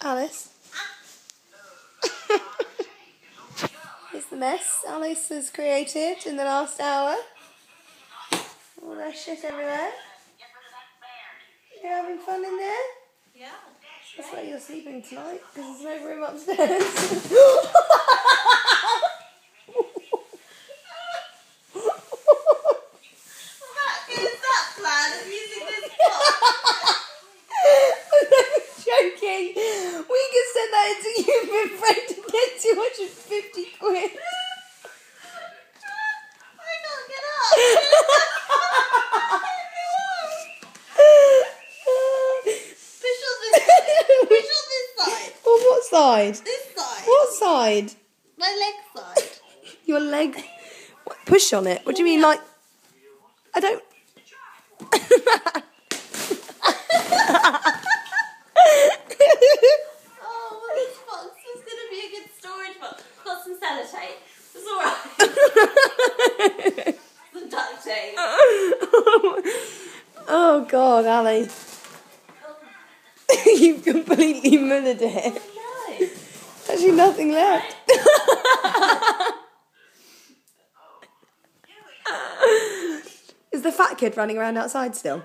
Alice. Here's the mess Alice has created in the last hour. All that shit everywhere. You having fun in there? Yeah. That's where you're sleeping tonight, because there's no room upstairs. Joking. We can send that into You've Been Friend to get 250 quid. I can't get up. Push on this side. Push on this side. On what side? This side. What side? My leg side. Your leg. Push on it. What do you mean, like? I don't. Oh, well, this box was going to be a good storage box. Got some sellotape. It's alright. Some duct tape. Oh God, Ali. You've completely mullered it. Oh, no. Actually nothing left. Is the fat kid running around outside still?